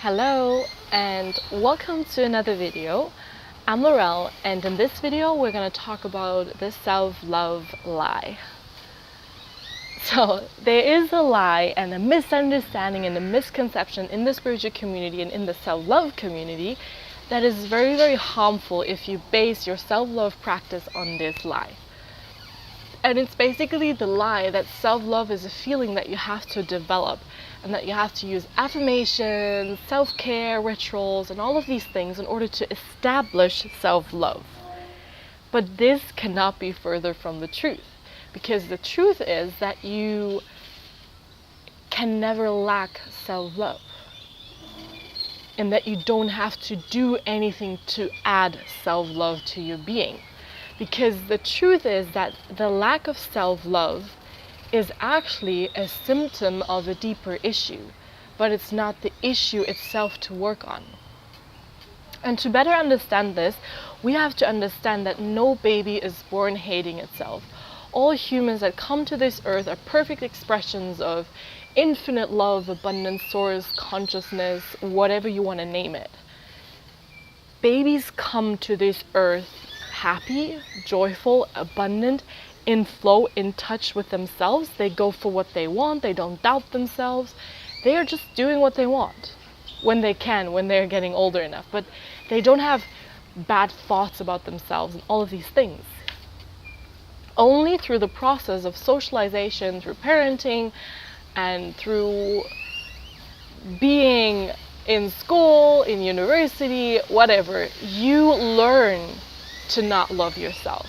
Hello and welcome to another video. I'm Lorelle, and in this video we're going to talk about the self-love lie. So there is a lie and a misunderstanding and a misconception in the spiritual community and in the self-love community that is very, very harmful if you base your self-love practice on this lie. And it's basically the lie that self-love is a feeling that you have to develop and that you have to use affirmations, self-care rituals, and all of these things in order to establish self-love. But this cannot be further from the truth, because the truth is that you can never lack self-love, and that you don't have to do anything to add self-love to your being. Because the truth is that the lack of self-love is actually a symptom of a deeper issue, but it's not the issue itself to work on. And to better understand this, we have to understand that no baby is born hating itself. All humans that come to this earth are perfect expressions of infinite love, abundance, source, consciousness, whatever you want to name it. Babies come to this earth happy, joyful, abundant, in flow, in touch with themselves. They go for what they want. They don't doubt themselves. They are just doing what they want when they can, when they're getting older enough. But they don't have bad thoughts about themselves and all of these things. Only through the process of socialization, through parenting, and through being in school, in university, whatever, you learn to not love yourself.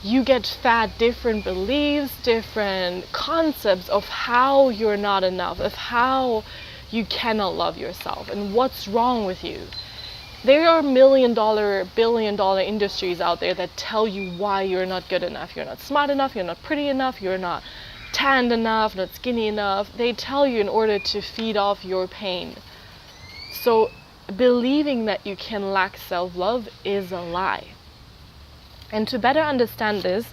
You get fed different beliefs, different concepts of how you're not enough, of how you cannot love yourself and what's wrong with you. There are $1,000,000, billion-dollar industries out there that tell you why you're not good enough. You're not smart enough, you're not pretty enough, you're not tanned enough, not skinny enough. They tell you in order to feed off your pain. So believing that you can lack self-love is a lie. And to better understand this,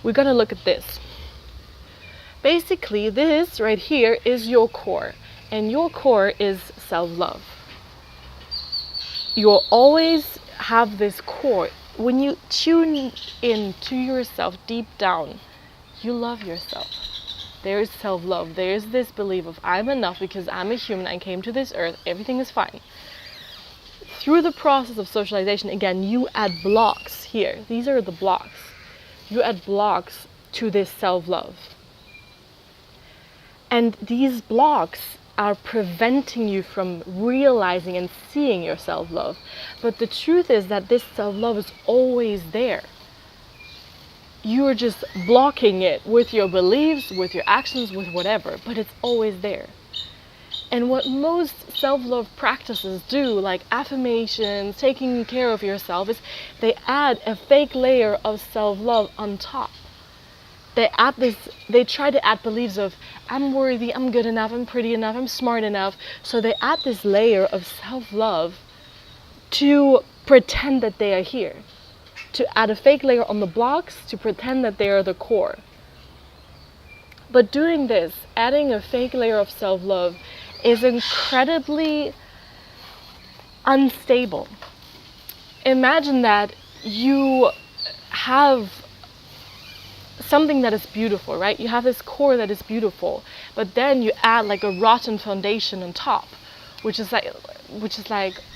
we're going to look at this. Basically, this right here is your core, and your core is self-love. You'll always have this core. When you tune in to yourself deep down, you love yourself. There is self-love. There is this belief of I'm enough because I'm a human, I came to this earth, everything is fine. Through the process of socialization, again, you add blocks here. These are the blocks. You add blocks to this self-love. And these blocks are preventing you from realizing and seeing your self-love. But the truth is that this self-love is always there. You are just blocking it with your beliefs, with your actions, with whatever, but it's always there. And what most self-love practices do, like affirmations, taking care of yourself, is they add a fake layer of self-love on top. They try to add beliefs of, I'm worthy, I'm good enough, I'm pretty enough, I'm smart enough. So they add this layer of self-love to pretend that they are here. To add a fake layer on the blocks to pretend that they are the core. But doing this, adding a fake layer of self-love, is incredibly unstable. Imagine that you have something that is beautiful, right? You have this core that is beautiful, but then you add like a rotten foundation on top, which is like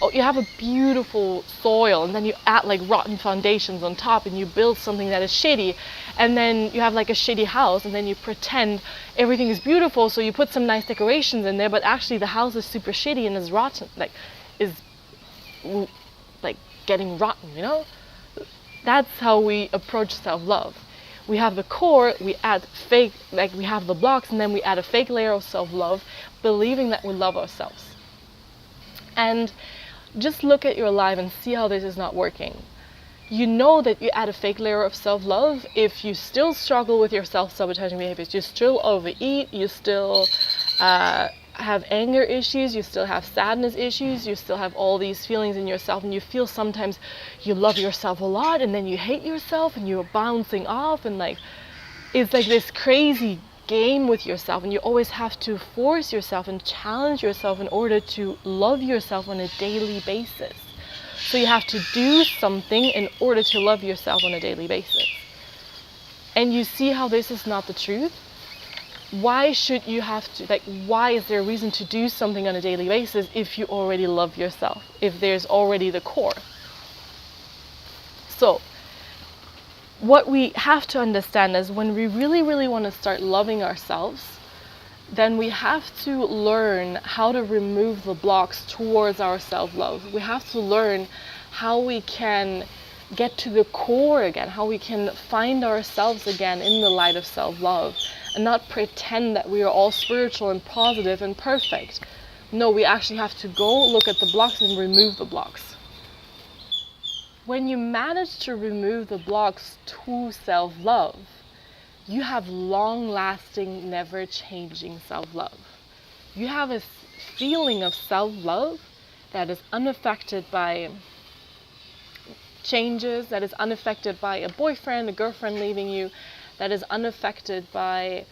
oh, you have a beautiful soil, and then you add like rotten foundations on top, and you build something that is shitty, and then you have like a shitty house, and then you pretend everything is beautiful, so you put some nice decorations in there, but actually the house is super shitty and is rotten, is getting rotten, you know? That's how we approach self-love. We have the core, we add fake, we have the blocks, and then we add a fake layer of self-love, believing that we love ourselves. And just look at your life and see how this is not working. You know that you add a fake layer of self-love if you still struggle with your self-sabotaging behaviors. You still overeat, you still have anger issues, you still have sadness issues, you still have all these feelings in yourself, and you feel sometimes you love yourself a lot and then you hate yourself and you're bouncing off, and it's like this crazy game with yourself, and you always have to force yourself and challenge yourself in order to love yourself on a daily basis. So you have to do something in order to love yourself on a daily basis. And you see how this is not the truth? Why should you have to, why is there a reason to do something on a daily basis if you already love yourself, if there's already the core? So what we have to understand is when we really, really want to start loving ourselves, then we have to learn how to remove the blocks towards our self-love. We have to learn how we can get to the core again, how we can find ourselves again in the light of self-love, and not pretend that we are all spiritual and positive and perfect. No, we actually have to go look at the blocks and remove the blocks. When you manage to remove the blocks to self-love, you have long-lasting, never-changing self-love. You have a feeling of self-love that is unaffected by changes, that is unaffected by a boyfriend, a girlfriend leaving you, that is unaffected by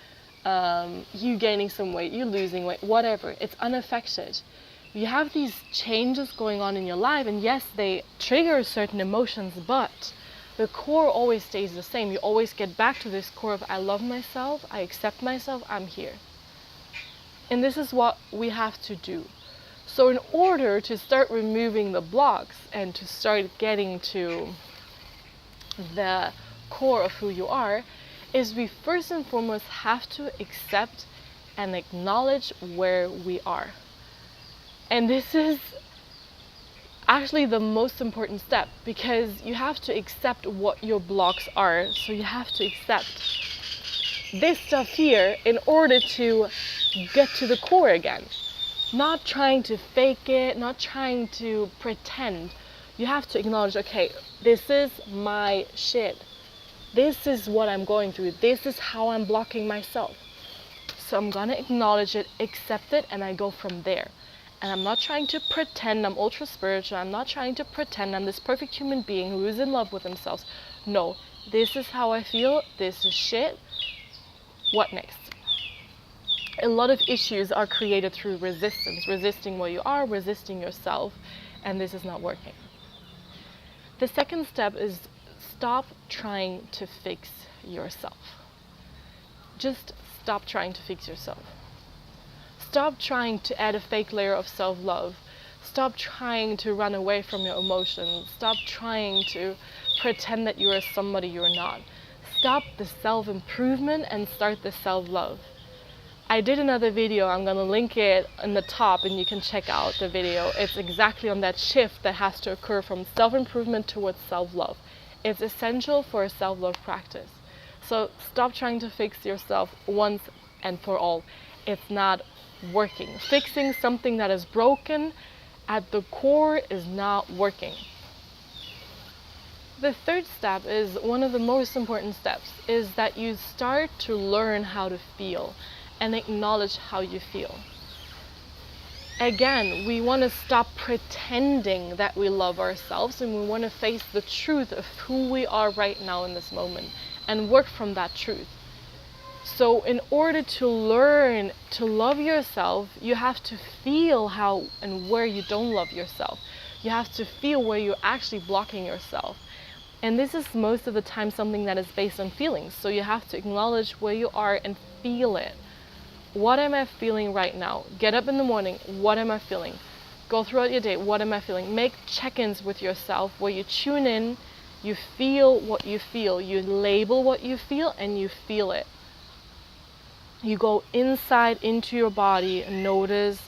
you gaining some weight, you losing weight, whatever. It's unaffected. You have these changes going on in your life, and yes, they trigger certain emotions, but the core always stays the same. You always get back to this core of I love myself, I accept myself, I'm here. And this is what we have to do. So in order to start removing the blocks and to start getting to the core of who you are, is we first and foremost have to accept and acknowledge where we are. And this is actually the most important step, because you have to accept what your blocks are. So you have to accept this stuff here in order to get to the core again. Not trying to fake it, not trying to pretend. You have to acknowledge, okay, this is my shit. This is what I'm going through. This is how I'm blocking myself. So I'm gonna acknowledge it, accept it, and I go from there. And I'm not trying to pretend I'm ultra spiritual. I'm not trying to pretend I'm this perfect human being who is in love with themselves. No, this is how I feel. This is shit. What next? A lot of issues are created through resistance. Resisting what you are, resisting yourself, and this is not working. The second step is stop trying to fix yourself. Just stop trying to fix yourself. Stop trying to add a fake layer of self-love. Stop trying to run away from your emotions. Stop trying to pretend that you are somebody you're not. Stop the self-improvement and start the self-love. I did another video, I'm gonna link it in the top and you can check out the video. It's exactly on that shift that has to occur from self-improvement towards self-love. It's essential for a self-love practice. So stop trying to fix yourself once and for all. It's not working. Fixing something that is broken at the core is not working. The third step is one of the most important steps, is that you start to learn how to feel and acknowledge how you feel. Again, we want to stop pretending that we love ourselves, and we want to face the truth of who we are right now in this moment and work from that truth. So in order to learn to love yourself, you have to feel how and where you don't love yourself. You have to feel where you're actually blocking yourself. And this is most of the time something that is based on feelings. So you have to acknowledge where you are and feel it. What am I feeling right now? Get up in the morning, what am I feeling? Go throughout your day, what am I feeling? Make check-ins with yourself where you tune in, you feel what you feel, you label what you feel, and you feel it. You go inside into your body and notice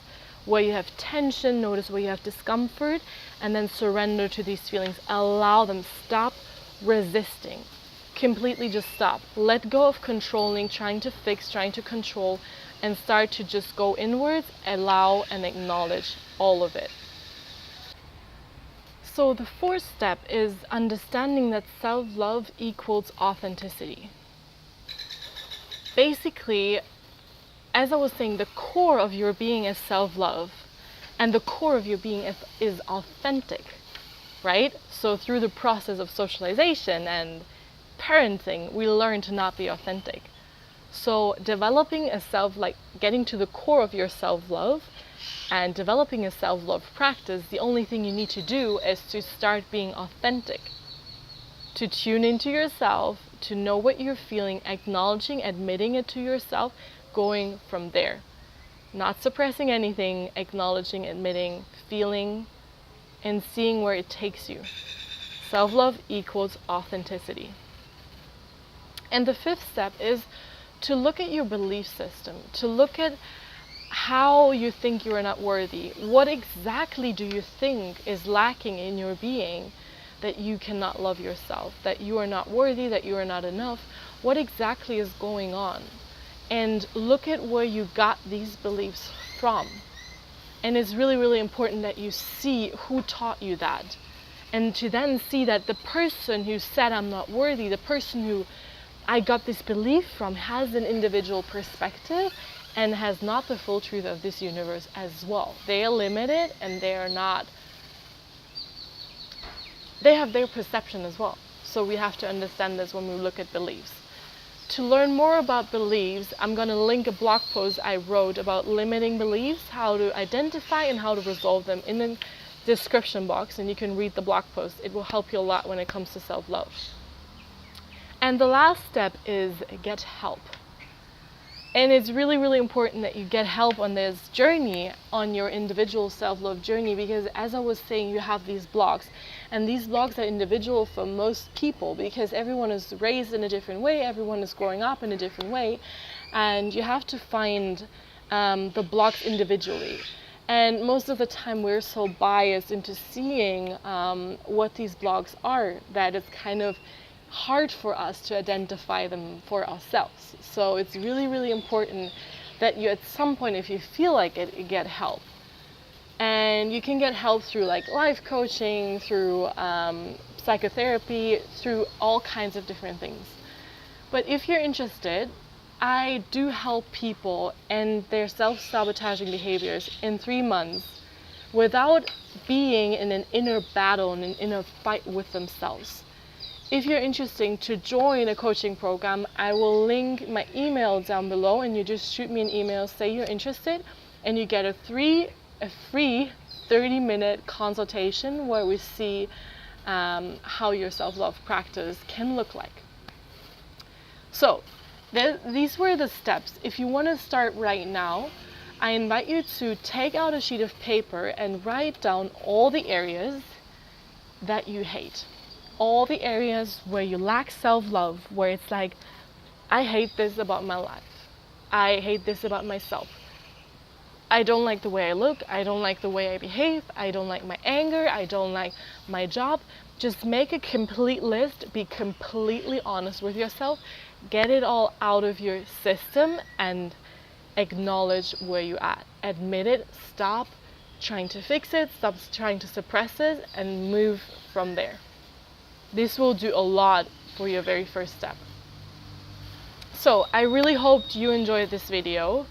where you have tension, notice where you have discomfort, and then surrender to these feelings. Allow them. Stop resisting. Completely just stop. Let go of controlling, trying to fix, trying to control, and start to just go inwards, allow and acknowledge all of it. So the fourth step is understanding that self-love equals authenticity. Basically, as I was saying, the core of your being is self-love, and the core of your being is authentic, right? So through the process of socialization and parenting, we learn to not be authentic. So developing a getting to the core of your self-love and developing a self-love practice, the only thing you need to do is to start being authentic, to tune into yourself, to know what you're feeling, acknowledging, admitting it to yourself, going from there. Not suppressing anything, acknowledging, admitting, feeling, and seeing where it takes you. Self-love equals authenticity. And the fifth step is to look at your belief system, to look at how you think you are not worthy. What exactly do you think is lacking in your being that you cannot love yourself, that you are not worthy, that you are not enough? What exactly is going on? And look at where you got these beliefs from. And it's really, really important that you see who taught you that. And to then see that the person who said I'm not worthy, the person who I got this belief from, has an individual perspective and has not the full truth of this universe as well. They are limited and they have their perception as well. So we have to understand this when we look at beliefs. To learn more about beliefs, I'm going to link a blog post I wrote about limiting beliefs, how to identify and how to resolve them, in the description box, and you can read the blog post. It will help you a lot when it comes to self-love. And the last step is get help. And it's really, really important that you get help on this journey, on your individual self-love journey, because as I was saying, you have these blocks, and these blocks are individual for most people because everyone is raised in a different way, everyone is growing up in a different way, and you have to find the blocks individually. And most of the time we're so biased into seeing what these blocks are that it's kind of hard for us to identify them for ourselves. So it's really, really important that you, at some point, if you feel like it, you get help. And you can get help through like life coaching, through psychotherapy, through all kinds of different things. But if you're interested, I do help people and their self-sabotaging behaviors in 3 months without being in an inner battle and an inner fight with themselves. If you're interested to join a coaching program, I will link my email down below, and you just shoot me an email, say you're interested, and you get a free 30-minute consultation where we see how your self-love practice can look like. So these were the steps. If you want to start right now, I invite you to take out a sheet of paper and write down all the areas that you hate. All the areas where you lack self-love, where it's like, I hate this about my life. I hate this about myself. I don't like the way I look. I don't like the way I behave. I don't like my anger. I don't like my job. Just make a complete list. Be completely honest with yourself. Get it all out of your system and acknowledge where you're at. Admit it. Stop trying to fix it. Stop trying to suppress it and move from there. This will do a lot for your very first step. So I really hoped you enjoyed this video.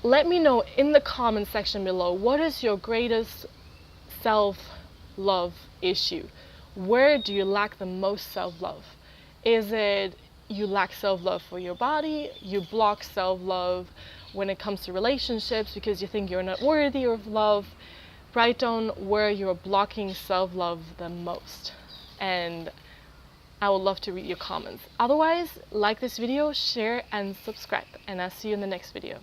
Let me know in the comment section below, what is your greatest self-love issue? Where do you lack the most self-love? Is it you lack self-love for your body? You block self-love when it comes to relationships because you think you're not worthy of love? Write down where you're blocking self-love the most, and I would love to read your comments. Otherwise, like this video, share and subscribe, and I'll see you in the next video.